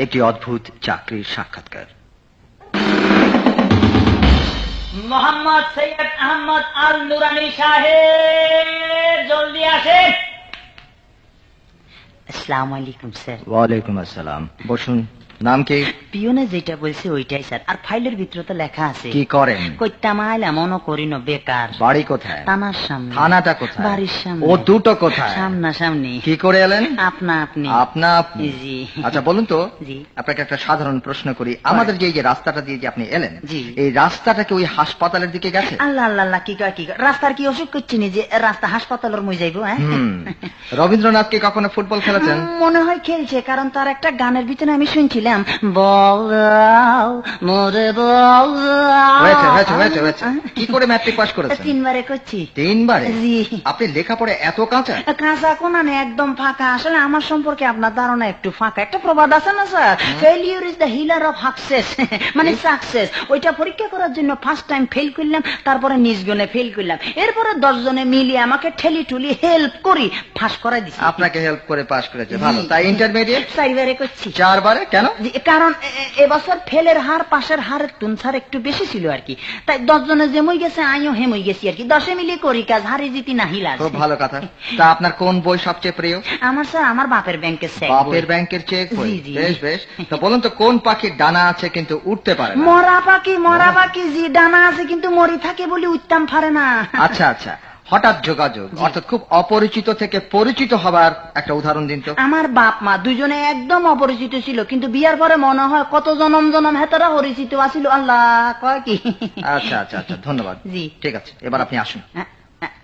একটি অদ্ভুত চাকরির সাক্ষাৎকার। মোহাম্মদ সৈয়দ আহমদ আল নুরানি সাহেব, জলদি আসেন। আসসালামু আলাইকুম স্যার। ওয়ালাইকুম আসসালাম। বসুন। নাম কি? পিয়নে যেটা বলছে ওইটাই স্যার, আর ফাইলের ভিতরে তো লেখা আছে। কি করেন? কইতাম আইল এমনও করি না, বেকার। বাড়ি কোথায়? থানার সামনে। থানাটা কোথায়? বাড়ির সামনে। ও দুটো কোথায়? সামনা সামনি। কি করে এলেন? আপনা আপনি। আপনা আপনি? জি। আচ্ছা বলুন তো, জি। আপনাকে একটা সাধারণ প্রশ্ন করি। আমাদের যে এই যে রাস্তাটা দিয়ে যে আপনি এলেন, জি। এই রাস্তাটা কি ওই হাসপাতালের দিকে গেছে? আল্লাহ আল্লাহ আল্লাহ, কি কয় কি কয়, রাস্তার কি অসুখ করছি নি যে রাস্তা হাসপাতালের মই যাইবো? হ্যাঁ, রবীন্দ্রনাথ কি কখনো ফুটবল খেলেছেন? মনে হয় খেলছে, কারণ তার একটা গানের ভিতরে আমি শুনছিলাম, বল দাও মোরে বল দাও। হয়েছে হয়েছে হয়েছে হয়েছে। কি করে ম্যাট্রিক পাস করেছেন? 3 বারে করছি। 3 বারে? জি। আপনি লেখাপড়ে এত কাঁচা? কাঁচা কোনা নেই, একদম ফাঁকা। আসলে আমার সম্পর্কে আপনার ধারণা একটু ফাঁকা। একটা প্রবাদ আছে না sir, failure is the healer of success, মানে সাকসেস। ওইটা পরীক্ষা করার জন্য ফার্স্ট টাইম ফেল করলাম, তারপরে নিজ গুণে ফেল করলাম, এরপরে 10 জনে মিলিয়ে আমাকে ঠেলি ঠুলি হেল্প করি পাস করাই দিছি। আপনাকে হেল্প করে পাস করেছে, ভালো। তাই ইন্টারমিডিয়েট 4 বারে করছি। 4 বারে? কেন? কারণ এবছর ফেলের হার পাশের হারের তুলনায় একটু বেশি ছিল আর কি, তাই 10 জনে যেমই গেছে আমিও হেমই গেছি আর কি। 10 মিলিয়ে করি কাজ, হারি জিতি না হিলা। খুব ভালো কথা। তা আপনার কোন বই সবচেয়ে প্রিয়? আমার স্যার আমার বাপের ব্যাংকের চেক। বাপের ব্যাংকের চেক বই? জি, জি। বেশ বেশ। তো বলুন তো, কোন পাখির ডানা আছে কিন্তু উঠতে পারে না? মরা পাখি জি, ডানা আছে কিন্তু মরি থাকে বলে উঠতাম পারে না। আচ্ছা আচ্ছা, হঠাৎ যোগাযোগ অর্থাৎ খুব অপরিচিত থেকে পরিচিত হবার একটা উদাহরণ দিন তো। আমার বাপ মা দুজনে একদম অপরিচিত ছিল, কিন্তু বিয়ার পরে মনে হয় কত জনম জনম হেতারা পরিচিত আছিল। আল্লাহ কয় কি। আচ্ছা আচ্ছা আচ্ছা, ধন্যবাদ। জি। ঠিক আছে, এবার আপনি আসুন।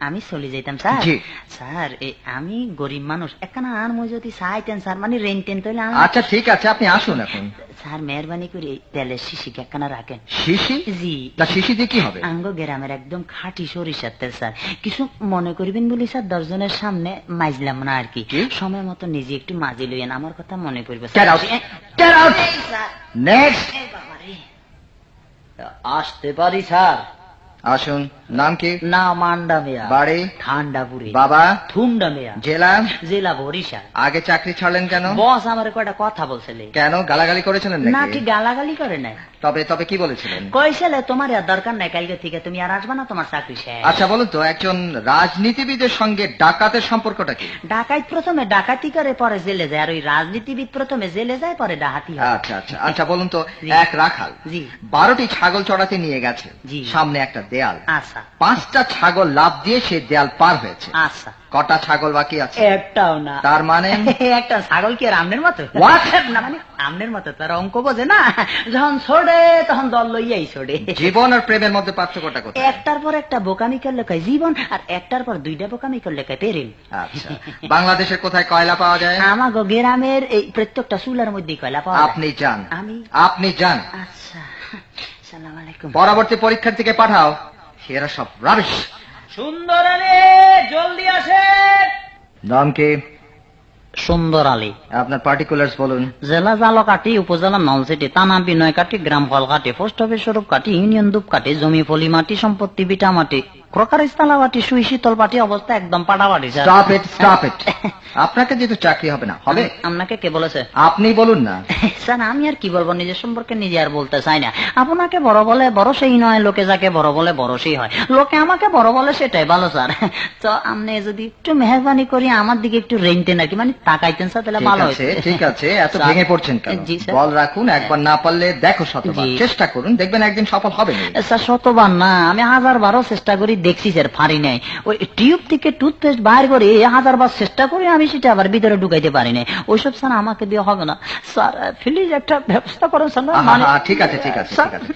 আমি চলে যাইতাম স্যার। জি। স্যার আমি গরিব মানুষ, একখানা আর মই যদি চাইতেন স্যার, মানে রেন্ট টেন তৈলে। আচ্ছা ঠিক আছে, আপনি আসুন এখন। স্যার মেহরবানি করে তেলের শিশি একখানা রাখেন। শিশি? জি। তা শিশি দিয়ে কি হবে? আঙ্গ গ্রামের একদম খাঁটি সরিষার তেল স্যার। কিছু মনে করবেন বলি স্যার, 10 জনের সামনে মাইজলাম না আর কি। সময় মতো নিজে একটু মাজি লইয়েন, আমার কথা মনে পড়বে। Get out! Get out! Next! আসতে পারি স্যার? আসুন। নাম কি? না মান্ডা মেয়া। বাড়ি? ঠান্ডাপুরি। বাবা? থুমডা মেয়া। জেলা? জেলা বরিশাল। আগে চাকরি ছাড়লেন কেন? বস আমার কয়টা কথা বলছিলে। কেন, গালাগালি করেছিলেন না, নাকি? ঠিক গালাগালি করে নাই। তবে তবে কি বলেছিলেন? কইছিলে তোমার আর দরকার নাই, কালকে থেকে তুমি আর আসবা না, তোমার চাকরি শেষ। আচ্ছা বলুন তো, একজন রাজনীতিবিদের সঙ্গে ডাকাতের সম্পর্কটা কি? ডাকাত প্রথমে ডাকাতি করে পরে জেলে যায়, আর ওই রাজনীতিবিদ প্রথমে জেলে যায় পরে ডাকাতি হয়। আচ্ছা আচ্ছা আচ্ছা, বলুন তো, এক রাখাল জি 12টি ছাগল চড়াতে নিয়ে গেছে, জি। সামনে একটা দেয়াল, আচ্ছা 5টা ছাগল লাফ দিয়ে সেই দেয়াল পার হয়েছে, আচ্ছা। কটা ছাগল বাকি আছে? একটাও না। তার মানে? একটা ছাগল কি আর আমনের মতো? What? না মানে আমনের মতো তার অঙ্ক বোঝে না, যখন ছোড়ে তখন দল লইয়াই ছোড়ে। জীবন আর প্রেমের মধ্যে পার্থক্যটা কোথায়? একটার পর একটা বোকামি করলে কয় জীবন, আর একটার পর 2টা বোকামি করলে কয় প্রেম। আচ্ছা, বাংলাদেশের কোথায় কয়লা পাওয়া যায়? আমাগো গ্রামের এই প্রত্যেকটা চুলার মধ্যে কয়লা পাওয়া যায়। আপনি যান। আপনি যান। আচ্ছা, আসসালামু আলাইকুম। পরবর্তী পরীক্ষার্থীকে পাঠাও, এরা সব রাবিশ। সুন্দর আলী, জলদি আসে। নাম কি? সুন্দর আলী। আপনার পার্টিকুলার্স বলুন। জেলা জালকাঠি, উপজেলা নলসিটি, থানা বিনয়কাঠি, গ্রাম ফলকাঠি, পোস্ট অফিস স্বরূপকাঠি, ইউনিয়ন ধূপকাঠি, জমি ফলিমাটি, সম্পত্তি বিটামাটি, ক্রকারিস তালাবাটি, সুই শীতল পাটি, অবস্থা একদম পাটাবাটি। Stop it, stop it. আপনাকে যেহেতু চাকরি হবে না, হবে? আপনাকে কে বলেছে? আপনি বলুন না। স্যার আমি আর কি বলবো, নিজের সম্পর্কে নিজে আর বলতে চাই না। আপনাকে বড় বলে বড় সেই নয়, লোকে যাকে বড় বলে বড় সেই হয়। লোকে আমাকে বড় বলে সেটাই ভালো স্যার। তো আপনি যদি একটু মেহরবানি করি আমার দিকে একটু রেঞ্জতেন আর কি, মানে তাকাইতেন স্যার, তাহলে ভালো হতো। ঠিক আছে, এত ভেঙে পড়ছেন কেন? জি স্যার। বল রাখুন, একবার না পারলে দেখো শতবার, জি। চেষ্টা করুন, দেখবেন একদিন সফল হবে। স্যার শতবার না, আমি 1000বারও চেষ্টা করি, দেখছি স্যার পারি নাই। ওই টিউব থেকে টুথপেস্ট বাইর করে 1000বার চেষ্টা করি, আমি সেটা আবার ভিতরে ঢুকাইতে পারি নাই। ওইসব স্যার আমাকে দিয়ে হবে না স্যার, প্লিজ একটা ব্যবস্থা করেন স্যার। ঠিক আছে ঠিক আছে ঠিক আছে,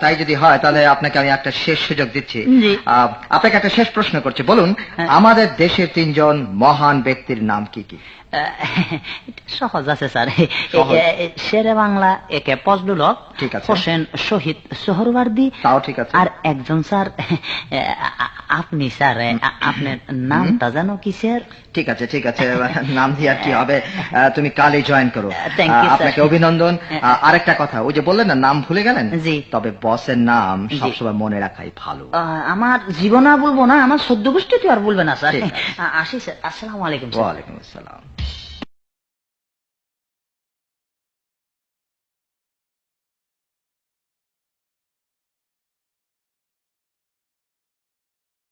তাই যদি হয় তাহলে আপনাকে আমি একটা শেষ সুযোগ দিচ্ছি। আপনাকে একটা শেষ প্রশ্ন করছি, বলুন আমাদের দেশের 3 জন মহান ব্যক্তির নাম কি কি? সহজ আছে স্যার। শেরে বাংলা একে ফজলুল হক, ঠিক আছে। হোসেন শহীদ সোহরওয়ার্দী, তাও ঠিক আছে। আর একজন স্যার আপনি স্যার, আপনার নামটা জানো কি স্যার? ঠিক আছে ঠিক আছে, নাম দিয়ে আর কি হবে, তুমি কালই জয়েন করো। Thank you, sir. আপনাকে অভিনন্দন। আরেকটা কথা, ওই যে বললেন না নাম ভুলে গেলেন, জি। তবে বসের নাম সবসময় মনে রাখাই ভালো। আমার জীবনা বলবো না, আমার 14 গোষ্ঠী তো আর বলবে না স্যার। আসি স্যার, আসসালামু আলাইকুম। ওয়ালাইকুম আসসালাম।